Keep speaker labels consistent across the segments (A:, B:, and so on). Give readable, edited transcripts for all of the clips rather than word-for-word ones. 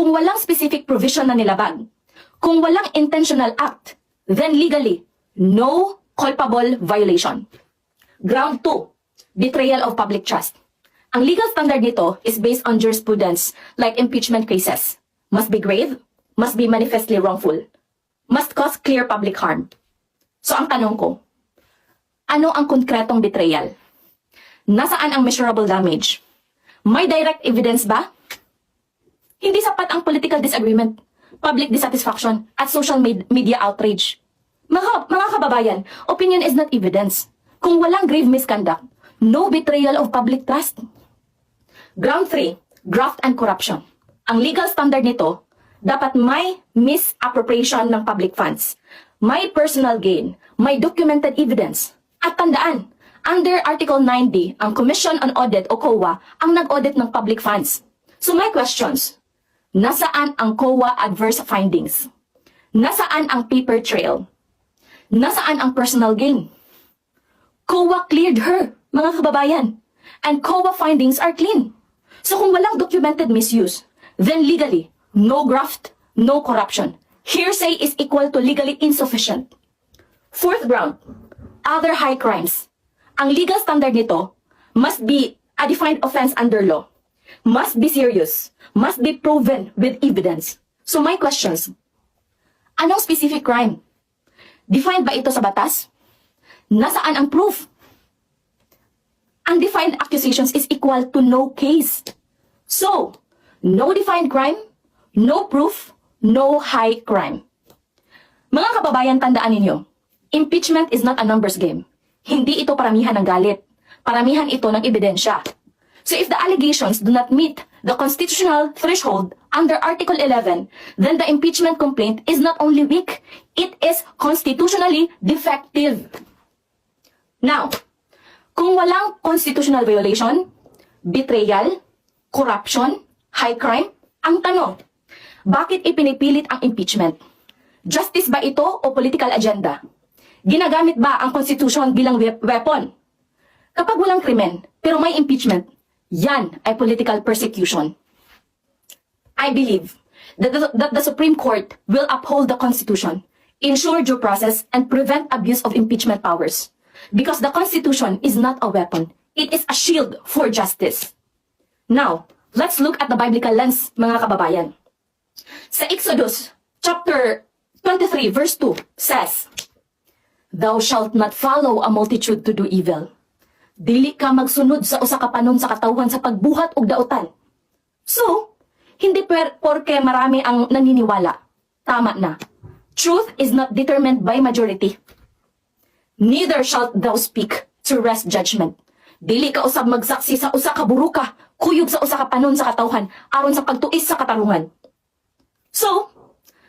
A: Kung walang specific provision na nilabag, kung walang intentional act, then legally, no culpable violation. Ground 2, betrayal of public trust. Ang legal standard nito is based on jurisprudence like impeachment cases. Must be grave, must be manifestly wrongful, must cause clear public harm. So ang tanong ko, ano ang konkretong betrayal? Nasaan ang measurable damage? May direct evidence ba? Hindi sapat ang political disagreement, public dissatisfaction, at social media outrage. Mga kababayan, opinion is not evidence. Kung walang grave misconduct, no betrayal of public trust. Ground 3, graft and corruption. Ang legal standard nito, dapat may misappropriation ng public funds, may personal gain, may documented evidence. At tandaan, under Article 9D, ang Commission on Audit o COA ang nag-audit ng public funds. So my questions, nasaan ang COA adverse findings? Nasaan ang paper trail? Nasaan ang personal gain? COA cleared her, mga kababayan. And COA findings are clean. So kung walang documented misuse, then legally, no graft, no corruption. Hearsay is equal to legally insufficient. Fourth ground, other high crimes. Ang legal standard nito must be a defined offense under law, must be serious, must be proven with evidence. So my questions, anong specific crime? Defined ba ito sa batas? Nasaan ang proof? Undefined accusations is equal to no case. So, no defined crime, no proof, no high crime. Mga kababayan, tandaan ninyo, impeachment is not a numbers game. Hindi ito paramihan ng galit. Paramihan ito ng ebidensya. So if the allegations do not meet the constitutional threshold under Article 11, then the impeachment complaint is not only weak, it is constitutionally defective. Now, kung walang constitutional violation, betrayal, corruption, high crime, ang tanong, bakit ipinipilit ang impeachment? Justice ba ito o political agenda? Ginagamit ba ang Constitution bilang weapon? Kapag walang krimen, pero may impeachment, yan ay political persecution. I believe that the Supreme Court will uphold the Constitution, ensure due process, and prevent abuse of impeachment powers. Because the Constitution is not a weapon. It is a shield for justice. Now, let's look at the biblical lens, mga kababayan. Sa Exodus, chapter 23, verse 2, says, "Thou shalt not follow a multitude to do evil." Dili ka magsunod sa usa ka panon sa katawhan sa pagbuhat og dautan. So, hindi porke marami ang naniniwala. Tama na. Truth is not determined by majority. Neither shalt thou speak to wrest judgment. Dili ka usab magsaksi sa usa ka buruka, kuyog sa usa ka panon sa katawhan, aron sa pagtuis sa katarungan. So,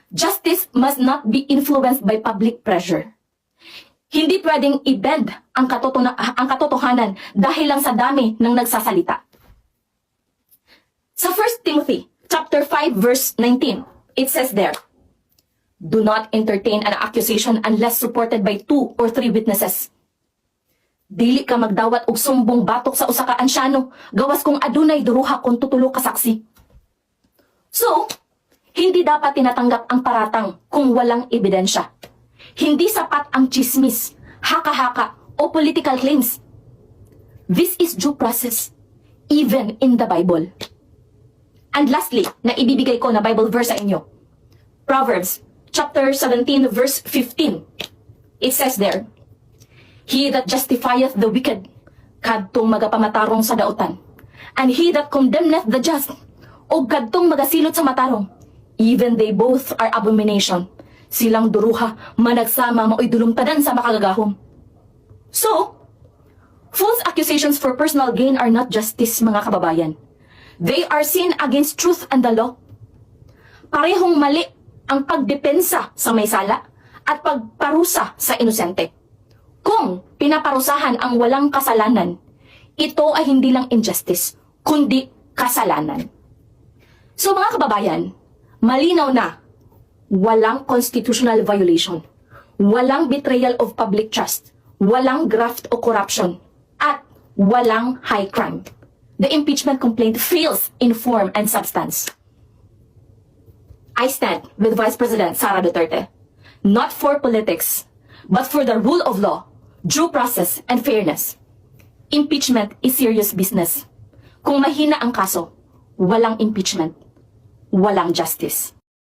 A: justice must not be influenced by public pressure. Hindi pwedeng i-bend ang katotohanan dahil lang sa dami ng nagsasalita. Sa 1 Timothy chapter 5 verse 19, it says there, "Do not entertain an accusation unless supported by 2 or 3 witnesses." Dili ka magdawat og sumbong batok sa usa ka ansyano, gawas kung adunay duruha kung tutulo ka saksi. So, hindi dapat tinatanggap ang paratang kung walang ebidensya. Hindi sapat ang chismis, haka-haka, o political claims. This is due process, even in the Bible. And lastly, na ibibigay ko na Bible verse sa inyo. Proverbs chapter 17 verse 15. It says there, "He that justifieth the wicked, kadtong magapamatarong sa dautan. And he that condemneth the just, o kadtong magasilot sa matarong, even they both are abomination." Silang duruha, managsama, mao'y dulumtadan sa makagagahom. So, false accusations for personal gain are not justice, mga kababayan. They are sin against truth and the law. Parehong mali ang pagdepensa sa may sala at pagparusa sa inosente. Kung pinaparusahan ang walang kasalanan, ito ay hindi lang injustice, kundi kasalanan. So mga kababayan, malinaw na walang constitutional violation, walang betrayal of public trust, walang graft o corruption, at walang high crime. The impeachment complaint fails in form and substance. I stand with Vice President Sara Duterte, not for politics, but for the rule of law, due process, and fairness. Impeachment is serious business. Kung mahina ang kaso, walang impeachment, walang justice.